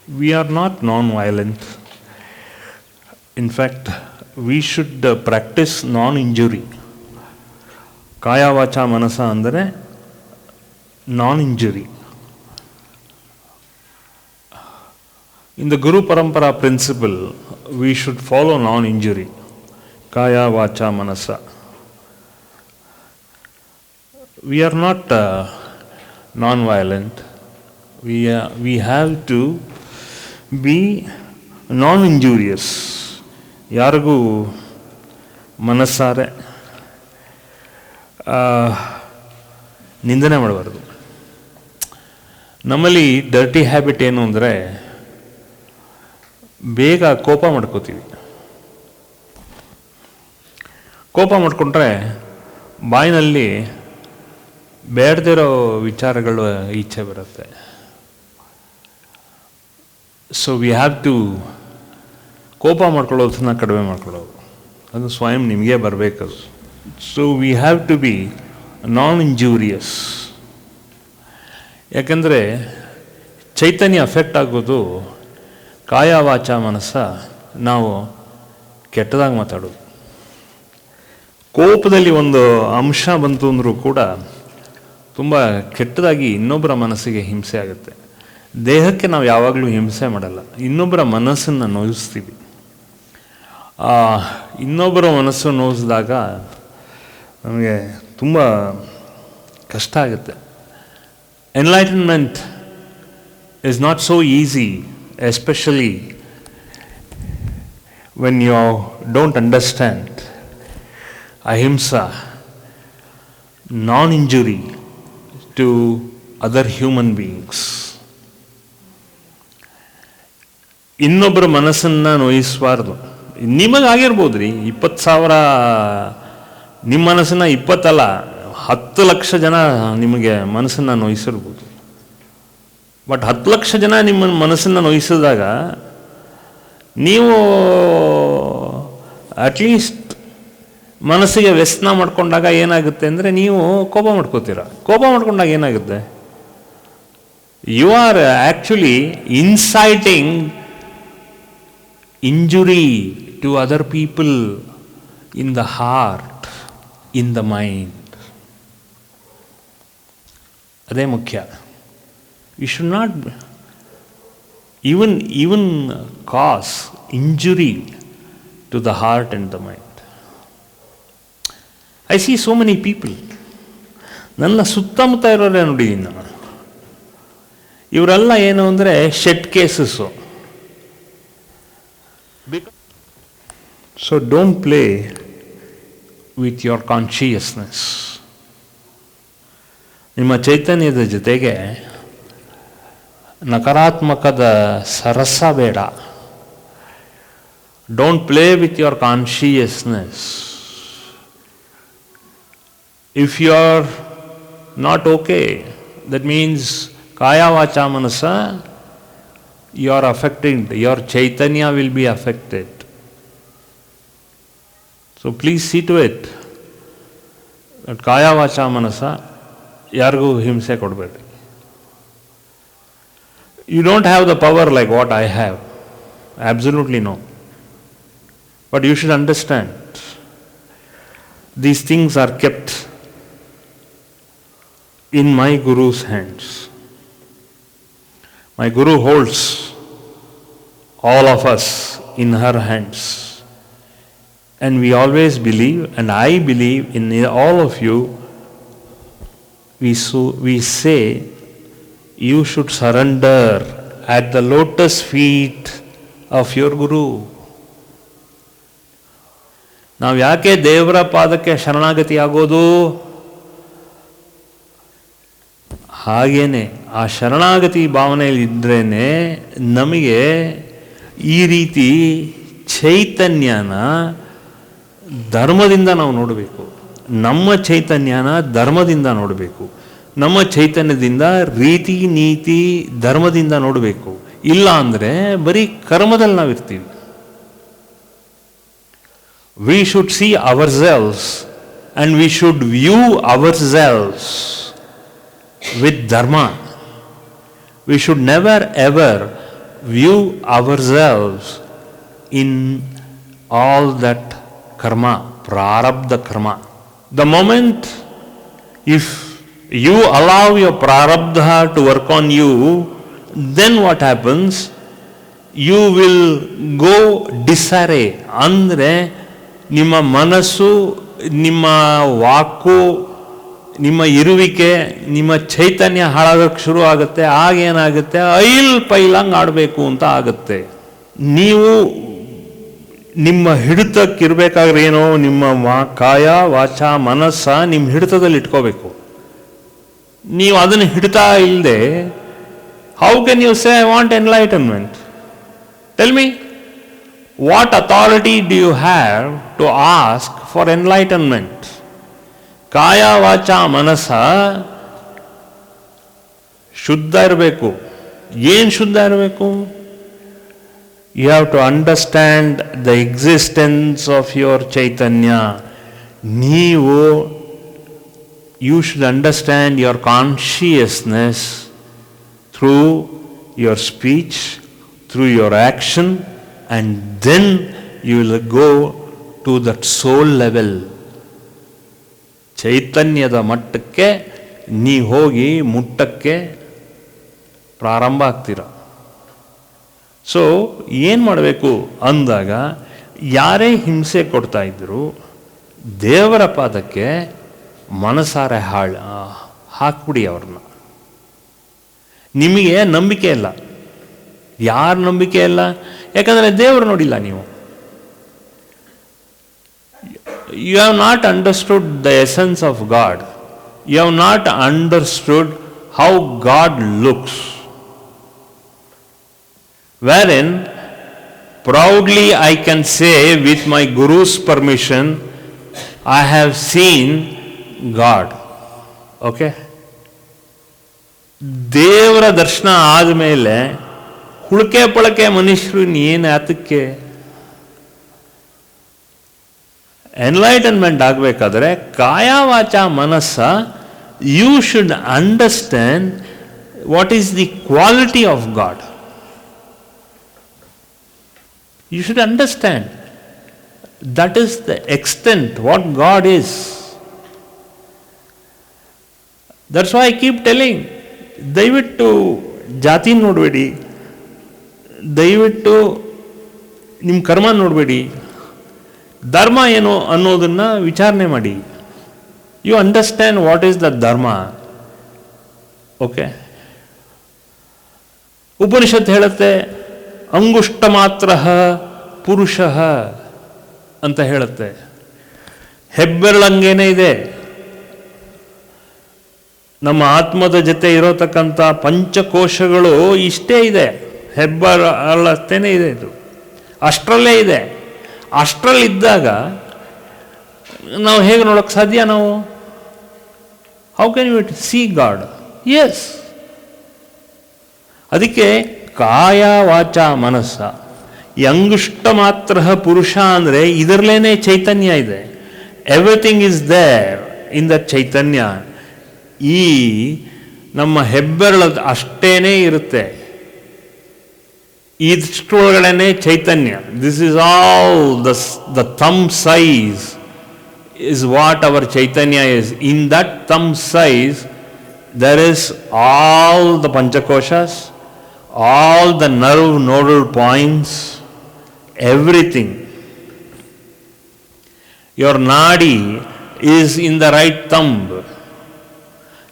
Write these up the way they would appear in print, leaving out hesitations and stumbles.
we are not non-violent. In fact, we should practice non-injury. Kaya vacha manasa ಅಂದರೆ non-injury. In the Guru Parampara principle, we should follow non-injury. Kaya vacha manasa. We are not non-violent. We have to be non-injurious. ಯಾರಿಗೂ ಮನಸ್ಸಾರೆ ನಿಂದನೆ ಮಾಡಬಾರ್ದು. ನಮ್ಮಲ್ಲಿ dirty habit ಏನು ಅಂದರೆ ಬೇಗ ಕೋಪ ಮಾಡ್ಕೋತೀವಿ. ಕೋಪ ಮಾಡ್ಕೊಂಡ್ರೆ ಬಾಯಿನಲ್ಲಿ ಬೇಡದಿರೋ ವಿಚಾರಗಳು ಈಚೆ ಬರುತ್ತೆ. ಸೊ ವಿ ಹ್ಯಾವ್ ಟು ಕೋಪ ಮಾಡ್ಕೊಳ್ಳೋದನ್ನ ಕಡಿಮೆ ಮಾಡ್ಕೊಳ್ಳೋದು, ಅದು ಸ್ವಯಂ ನಿಮಗೆ ಬರಬೇಕದು. So we have to be non-injurious. ಯಾಕೆಂದರೆ ಚೈತನ್ಯ ಅಫೆಕ್ಟ್ ಆಗೋದು ಕಾಯ ವಾಚ ಮನಸ್ಸ ನಾವು ಕೆಟ್ಟದಾಗಿ ಮಾತಾಡೋದು. ಕೋಪದಲ್ಲಿ ಒಂದು ಅಂಶ ಬಂತು ಅಂದರೂ ಕೂಡ ತುಂಬ ಕೆಟ್ಟದಾಗಿ ಇನ್ನೊಬ್ಬರ ಮನಸ್ಸಿಗೆ ಹಿಂಸೆ ಆಗುತ್ತೆ. ದೇಹಕ್ಕೆ ನಾವು ಯಾವಾಗಲೂ ಹಿಂಸೆ ಮಾಡಲ್ಲ, ಇನ್ನೊಬ್ಬರ ಮನಸ್ಸನ್ನು ನೋಯಿಸ್ತೀವಿ. ಇನ್ನೊಬ್ಬರ ಮನಸ್ಸು ನೋಯಿಸಿದಾಗ ನಮಗೆ ತುಂಬ ಕಷ್ಟ ಆಗುತ್ತೆ. Enlightenment is not so easy, especially when you don't understand ahimsa, non-injury to other human beings. ಇನ್ನೊಬ್ಬರ ಮನಸ್ಸನ್ನು ನೋಯಿಸಬಾರ್ದು. ನಿಮಗಾಗಿರ್ಬೋದು ರೀ 20,000, ನಿಮ್ಮ ಮನಸ್ಸನ್ನು 20 ಅಲ್ಲ 10 ಲಕ್ಷ ಜನ ನಿಮಗೆ ಮನಸ್ಸನ್ನು ನೋಯಿಸಿರ್ಬೋದು. ಬಟ್ 10 ಲಕ್ಷ ಜನ ನಿಮ್ಮ ಮನಸ್ಸನ್ನು ನೋಯಿಸಿದಾಗ ನೀವು ಅಟ್ಲೀಸ್ಟ್ ಮನಸ್ಸಿಗೆ ವ್ಯಸನ ಮಾಡ್ಕೊಂಡಾಗ ಏನಾಗುತ್ತೆ ಅಂದರೆ ನೀವು ಕೋಪ ಮಾಡ್ಕೋತೀರ. ಕೋಪ ಮಾಡ್ಕೊಂಡಾಗ ಏನಾಗುತ್ತೆ, you are actually inciting injury to other people in the heart, in the mind. ಅದೇ ಮುಖ್ಯ. We should not even cause injury to the heart and the mind. I see so many people, ನನ್ನ ಸುತ್ತಮುತ್ತ ಇರೋರೇ ನೋಡಿದ್ದೀನಿ ನಾನು. ಇವರೆಲ್ಲ ಏನು ಅಂದರೆ shed cases. So don't play with your consciousness. ನಿಮ್ಮ ಚೈತನ್ಯದ ಜೊತೆಗೆ ನಕಾರಾತ್ಮಕದ ಸರಸ ಬೇಡ. Don't play with your consciousness. If you are not okay, that means kaya vacha manasa, you are affected, your chaitanya will be affected. So please see to it that kaya vacha manasa ಯಾರಿಗೂ ಹಿಂಸೆ ಕೊಡಬೇಡಿ. You don't have the power like what I have. Absolutely no. But you should understand, these things are kept in my Guru's hands. My Guru holds all of us in her hands. And we always believe, and I believe in all of you, we say, you should surrender at the lotus feet of your Guru. ನಾವು ಯಾಕೆ ದೇವರ ಪಾದಕ್ಕೆ ಶರಣಾಗತಿ ಆಗೋದು? ಹಾಗೇನೆ ಆ ಶರಣಾಗತಿ ಭಾವನೆಯಲ್ಲಿ ಇದ್ರೇನೆ ನಮಗೆ ಈ ರೀತಿ ಚೈತನ್ಯನ ಧರ್ಮದಿಂದ ನಾವು ನೋಡಬೇಕು. ನಮ್ಮ ಚೈತನ್ಯನ ಧರ್ಮದಿಂದ ನೋಡಬೇಕು. ನಮ್ಮ ಚೈತನ್ಯದಿಂದ ರೀತಿ ನೀತಿ ಧರ್ಮದಿಂದ ನೋಡಬೇಕು. ಇಲ್ಲ ಅಂದರೆ ಬರೀ ಕರ್ಮದಲ್ಲಿ ನಾವಿರ್ತೀವಿ. We should see ourselves and we should view ourselves with dharma. We should never ever view ourselves in all that karma, prarabdha karma. The moment if you allow your prarabdha to work on you, then what happens? You will go disarray. ಅಂದರೆ ನಿಮ್ಮ ಮನಸ್ಸು, ನಿಮ್ಮ ವಾಕು, ನಿಮ್ಮ ಇರುವಿಕೆ, ನಿಮ್ಮ ಚೈತನ್ಯ ಹಾಳಾಗಕ್ಕೆ ಶುರು ಆಗುತ್ತೆ. ಆಗೇನಾಗುತ್ತೆ? I'll ಪೈಲಂಗ್ ಆಡಬೇಕು ಅಂತ ಆಗುತ್ತೆ. ನೀವು ನಿಮ್ಮ ಹಿಡಿತಕ್ಕಿರ್ಬೇಕಾದ್ರೆ ಏನೋ ನಿಮ್ಮ ಕಾಯ ವಾಚ ಮನಸ್ಸ ನಿಮ್ಮ ಹಿಡಿತದಲ್ಲಿ ಇಟ್ಕೋಬೇಕು. ನೀವು ಅದನ್ನು ಹಿಡಿತಾ ಇಲ್ಲದೆ how can you say I want enlightenment? Tell me, what authority do you have to ask for enlightenment? ಕಾಯ ವಾಚ ಮನಸ್ಸ ಶುದ್ಧ ಇರಬೇಕು. ಏನು ಶುದ್ಧ ಇರಬೇಕು? You have to understand the existence of your Chaitanya. You should understand your consciousness through your speech, through your action, and then you will go to that soul level. ಚೈತನ್ಯದ ಮಟ್ಟಕ್ಕೆ ನೀ ಹೋಗಿ ಮುಟ್ಟಕ್ಕೆ ಪ್ರಾರಂಭ ಆಗ್ತೀರ. ಸೊ ಏನು ಮಾಡಬೇಕು ಅಂದಾಗ, ಯಾರೇ ಹಿಂಸೆ ಕೊಡ್ತಾ ಇದ್ದರು ದೇವರ ಪಾದಕ್ಕೆ ಮನಸಾರೆ ಹಾಕ್ಬಿಡಿ ಅವ್ರನ್ನ. ನಿಮಗೆ ನಂಬಿಕೆ ಇಲ್ಲ. ಯಾರು ನಂಬಿಕೆ ಇಲ್ಲ? ಯಾಕಂದರೆ ದೇವರು ನೋಡಿಲ್ಲ ನೀವು. You have not understood the essence of God. You have not understood how God looks. Wherein proudly I can say with my Guru's permission, I have seen God. Okay? ದೇವರ ದರ್ಶನ ಆದಮೇಲೆ ಹುಳಕೆ ಪಳಕೆ ಮನುಷ್ಯರು ಏನು ಯಾತಕ್ಕೆ? ಎನ್ಲೈಟನ್ಮೆಂಟ್ ಆಗಬೇಕಾದ್ರೆ ಕಾಯ ವಾಚ ಮನಸ್ಸ, you should understand what is the quality of God. You should understand. That is the extent what God is. That's why I keep telling, ದಯವಿಟ್ಟು ಜಾತಿ ನೋಡಬೇಡಿ, ದಯವಿಟ್ಟು ನಿಮ್ಮ ಕರ್ಮ ನೋಡಬೇಡಿ, ಧರ್ಮ ಏನು ಅನ್ನೋದನ್ನು ವಿಚಾರಣೆ ಮಾಡಿ. You understand what is the dharma. Okay? Upanishad ಹೇಳುತ್ತೆ ಅಂಗುಷ್ಟ ಮಾತ್ರ ಪುರುಷ ಅಂತ ಹೇಳುತ್ತೆ. ಹೆಬ್ಬೆರಳಂಗೇನೆ ಇದೆ. ನಮ್ಮ ಆತ್ಮದ ಜೊತೆ ಇರೋತಕ್ಕಂಥ ಪಂಚಕೋಶಗಳು ಇಷ್ಟೇ ಇದೆ. ಹೆಬ್ಬೆರಳಷ್ಟೇನೆ ಇದೆ. ಇದು ಅಷ್ಟರಲ್ಲೇ ಇದೆ. ಅಷ್ಟರಲ್ಲಿದ್ದಾಗ ನಾವು ಹೇಗೆ ನೋಡೋಕ್ಕೆ ಸಾಧ್ಯ? ನಾವು how can you see God? Yes. ಅದಕ್ಕೆ ಕಾಯ ವಾಚ ಮನಸ್ಸ, ಅಂಗುಷ್ಟ ಮಾತ್ರ ಪುರುಷ ಅಂದರೆ ಇದರಲ್ಲೇನೆ ಚೈತನ್ಯ ಇದೆ. Everything is there in the ಚೈತನ್ಯ. ಈ ನಮ್ಮ ಹೆಬ್ಬೆರಳದ ಅಷ್ಟೇನೇ ಇರುತ್ತೆ. ಇಷ್ಟರೊಳಗಡೆ ಚೈತನ್ಯ. This is all the thumb size is what our Chaitanya is. In that thumb size, there is all the Panchakoshas, all the nerve nodal points, everything. Your nadi is in the right thumb.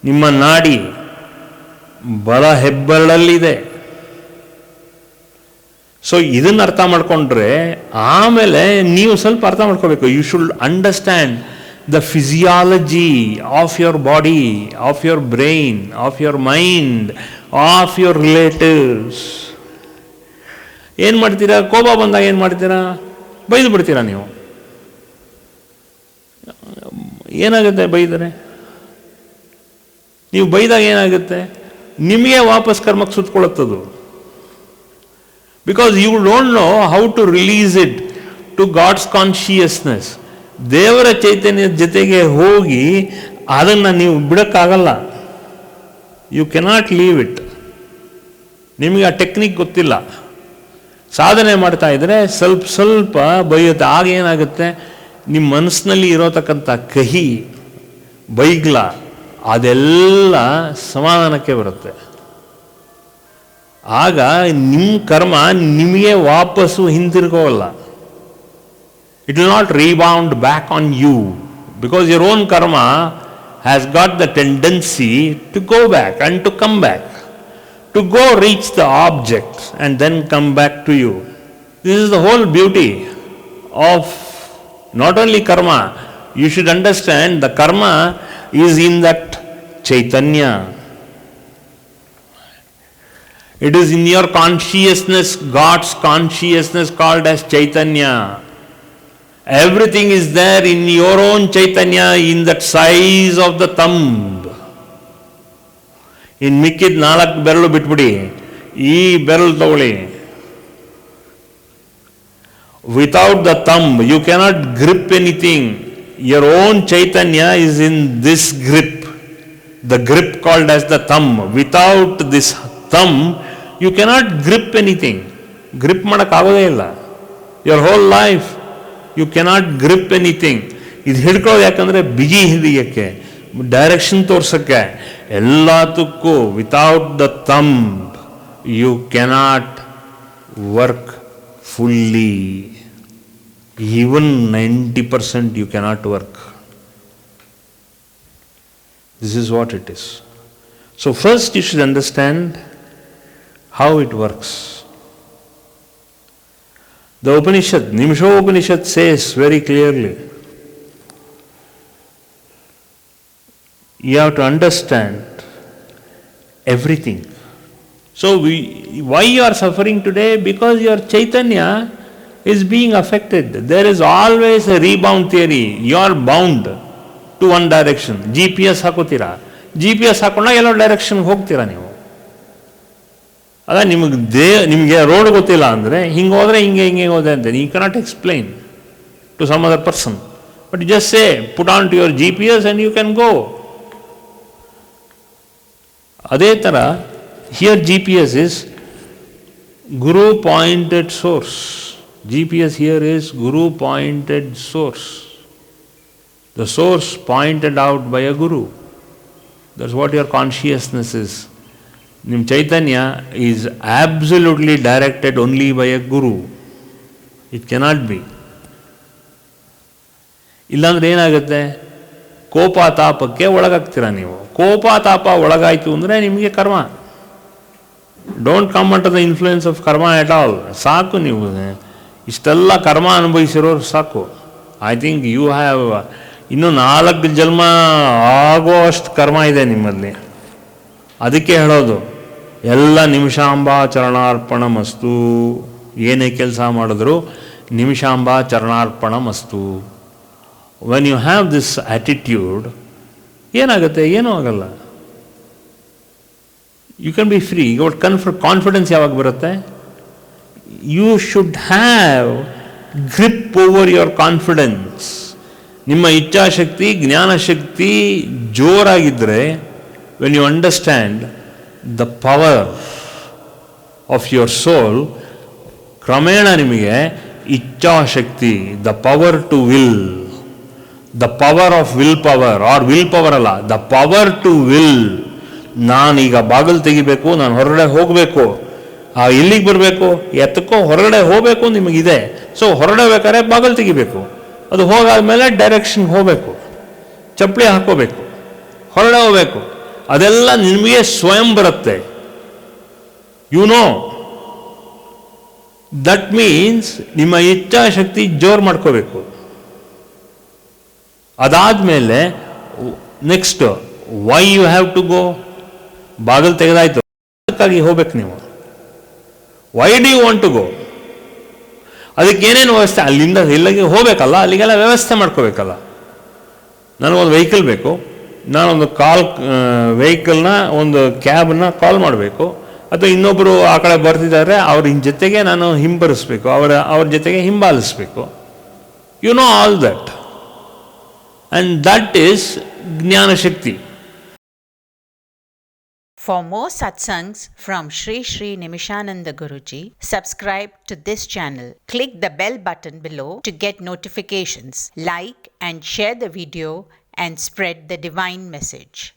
Nimma nadi bala ಹೆಬ್ಬೆರಳಲ್ಲಿದೆ. So ಇದನ್ನು ಅರ್ಥ ಮಾಡ್ಕೊಂಡ್ರೆ ಆಮೇಲೆ ನೀವು ಸ್ವಲ್ಪ ಅರ್ಥ ಮಾಡ್ಕೋಬೇಕು. You should understand the physiology of your body, of your brain, of your mind, of your relatives. ಏನು ಮಾಡ್ತೀರಾ? ಕೋಪ ಬಂದಾಗ ಏನು ಮಾಡ್ತೀರಾ? ಬೈದು ಬಿಡ್ತೀರಾ. ನೀವು ಏನಾಗುತ್ತೆ ಬೈದರೆ? ನೀವು ಬೈದಾಗ ಏನಾಗುತ್ತೆ? ನಿಮಗೆ ವಾಪಸ್ ಕರ್ಮಕ್ಕೆ ಸುತ್ತಕೊಳ್ಳುತ್ತದು. Because you don't know how to release it to God's consciousness. ದೇವರ ಚೈತನ್ಯದ ಜೊತೆಗೆ ಹೋಗಿ ಅದನ್ನು ನೀವು ಬಿಡೋಕ್ಕಾಗಲ್ಲ. You cannot leave it. ನಿಮಗೆ ಆ ಟೆಕ್ನಿಕ್ ಗೊತ್ತಿಲ್ಲ. ಸಾಧನೆ ಮಾಡ್ತಾ ಇದ್ದರೆ ಸ್ವಲ್ಪ ಸ್ವಲ್ಪ ಬೈಯುತ್ತೆ. ಆಗ ಏನಾಗುತ್ತೆ, ನಿಮ್ಮ ಮನಸ್ಸಿನಲ್ಲಿ ಇರೋತಕ್ಕಂಥ ಕಹಿ ಬೈಗ್ಲ ಅದೆಲ್ಲ ಸಮಾಧಾನಕ್ಕೆ ಬರುತ್ತೆ. ಆಗ ನಿಮ್ಮ ಕರ್ಮ ನಿಮಗೆ ವಾಪಸ್ಸು ಹಿಂತಿರುಗೋಲ್ಲ. It will not rebound back on you, because your own karma has got the tendency to go back and to come back, to go reach the object and then come back to you. This is the whole beauty of not only karma. You should understand the karma is in that Chaitanya. It is in your consciousness, God's consciousness called as Chaitanya. Everything is there in your own Chaitanya, in that size of the thumb. ಇನ್ನು ಮಿಕ್ಕಿದ 4 ಬೆರಳು ಬಿಟ್ಬಿಡಿ, ಈ ಬೆರಳು ತಗೊಳ್ಳಿ. Without the thumb you cannot grip anything. Your own chaitanya is in this grip, the grip called as the thumb. Without this thumb you cannot grip anything. Grip ಮಾಡೋಕ್ಕಾಗೋದೇ ಇಲ್ಲ. Your whole life you cannot grip anything. ಇದು ಹಿಡ್ಕೊಳ್ಳೋದು ಯಾಕಂದರೆ ಬಿಗಿ ಹಿಡಿಯೋಕ್ಕೆ, direction ತೋರ್ಸೋಕ್ಕೆ, ಎಲ್ಲದಕ್ಕೂ. Without the thumb you cannot work fully. Even 90% you cannot work. This is what it is. So first you should understand how it works. The Upanishad, Nimishopanishad says very clearly, you have to understand everything. So why you are suffering today? Because your Chaitanya is being affected. There is always a rebound theory. You are bound to one direction. GPS ಹಾಕೋತೀರಾ, GPS ಹಾಕೊಂಡಾಗ ಎಲ್ಲೋ ಡೈರೆಕ್ಷನ್ಗೆ ಹೋಗ್ತೀರಾ ನೀವು. ಅದ ನಿಮಗೆ road ಗೊತ್ತಿಲ್ಲ ಅಂದರೆ ಹಿಂಗೆ ಹೋದರೆ ಹಿಂಗೆ ಹೋದೆ ಅಂತ you cannot explain to some other person. But just say put on to your GPS and you can go. ಅದೇ ಥರ here GPS is Guru pointed source. GPS here is Guru pointed source. The source pointed out by a Guru. That's what your consciousness is. Nim Chaitanya is absolutely directed only by a Guru. It cannot be. ಇಲ್ಲಾಂದ್ರೆ ಏನಾಗುತ್ತೆ, ಕೋಪ ತಾಪಕ್ಕೆ ಒಳಗಾಗ್ತೀರಾ ನೀವು. ಕೋಪ ತಾಪ ಒಳಗಾಯಿತು ಅಂದರೆ ನಿಮಗೆ ಕರ್ಮ. Don't come ಅಂಟ್ ದ ಇನ್ಫ್ಲೂಯೆನ್ಸ್ ಆಫ್ ಕರ್ಮ ಎಟ್ ಆಲ್. ಸಾಕು, ನೀವು ಇಷ್ಟೆಲ್ಲ ಕರ್ಮ ಅನುಭವಿಸಿರೋರು ಸಾಕು. ಐ ಥಿಂಕ್ ಯು ಹ್ಯಾವ್ ಇನ್ನೂ 4 ಜನ್ಮ ಆಗೋ ಅಷ್ಟು ಕರ್ಮ ಇದೆ ನಿಮ್ಮಲ್ಲಿ. ಅದಕ್ಕೆ ಹೇಳೋದು ಎಲ್ಲ ನಿಮಿಷಾಂಬಾ ಚರಣಾರ್ಪಣ ಮಸ್ತು. ಏನೇ ಕೆಲಸ ಮಾಡಿದ್ರು ನಿಮಿಷಾಂಬಾ ಚರಣಾರ್ಪಣ ಮಸ್ತು. When you have this attitude ಏನಾಗುತ್ತೆ, ಏನೂ ಆಗಲ್ಲ. You can be free. Confidence ಯಾವಾಗ ಬರುತ್ತೆ? You should have grip over your confidence. ನಿಮ್ಮ ಇಚ್ಛಾಶಕ್ತಿ, ಜ್ಞಾನಶಕ್ತಿ ಜೋರಾಗಿದ್ದರೆ, when you understand the power of your soul, ಕ್ರಮೇಣ ನಿಮಗೆ ಇಚ್ಛಾಶಕ್ತಿ, the power to will, the power of will power, or will power ಅಲ್ಲ, ದ ಪವರ್ ಟು ವಿಲ್. ನಾನೀಗ ಬಾಗಿಲು ತೆಗಿಬೇಕು, ನಾನು ಹೊರಗಡೆ ಹೋಗಬೇಕು, ಎಲ್ಲಿಗೆ ಬರಬೇಕು, ಎತ್ತಕ್ಕೋ ಹೊರಗಡೆ ಹೋಗಬೇಕು ನಿಮಗಿದೆ. ಸೊ ಹೊರಗಡೆ ಬೇಕಾದ್ರೆ ಬಾಗಿಲು ತೆಗಿಬೇಕು, ಅದು ಹೋಗಾದ್ಮೇಲೆ ಡೈರೆಕ್ಷನ್ಗೆ ಹೋಗಬೇಕು, ಚಪ್ಪಲಿ ಹಾಕೋಬೇಕು, ಹೊರಗಡೆ ಹೋಗಬೇಕು. ಅದೆಲ್ಲ ನಿಮಗೆ ಸ್ವಯಂ ಬರುತ್ತೆ. ಯು ನೋ ದಟ್ ಮೀನ್ಸ್ ನಿಮ್ಮ ಇಚ್ಛಾಶಕ್ತಿ ಜೋರು ಮಾಡ್ಕೋಬೇಕು. ಅದಾದಮೇಲೆ next why you have to go. ಬಾಗಿಲು ತೆಗೆದಾಯ್ತು, ಅದಕ್ಕಾಗಿ ಹೋಗ್ಬೇಕು ನೀವು. Why do you want to go? ಅದಕ್ಕೇನೇನು ವ್ಯವಸ್ಥೆ, ಅಲ್ಲಿಂದ ಇಲ್ಲಿಗೆ ಹೋಗಬೇಕಲ್ಲ, ಅಲ್ಲಿಗೆಲ್ಲ ವ್ಯವಸ್ಥೆ ಮಾಡ್ಕೋಬೇಕಲ್ಲ. ನನಗೊಂದು ವೆಹಿಕಲ್ ಬೇಕು, ನಾನೊಂದು ವೆಹಿಕಲ್ನ ಒಂದು ಕ್ಯಾಬನ್ನ ಕಾಲ್ ಮಾಡಬೇಕು, ಅಥವಾ ಇನ್ನೊಬ್ಬರು ಆ ಕಡೆ ಬರ್ತಿದ್ದಾರೆ, ಅವ್ರ ಜೊತೆಗೆ ನಾನು ಹಿಂಬರಿಸ್ಬೇಕು, ಅವ್ರ ಜೊತೆಗೆ ಹಿಂಬಾಲಿಸ್ಬೇಕು. You know all that, and that is jnanashakti. For more satsangs from Sri Sri Nimishananda Guruji, subscribe to this channel. Click the bell button below to get notifications. Like and share the video and spread the divine message.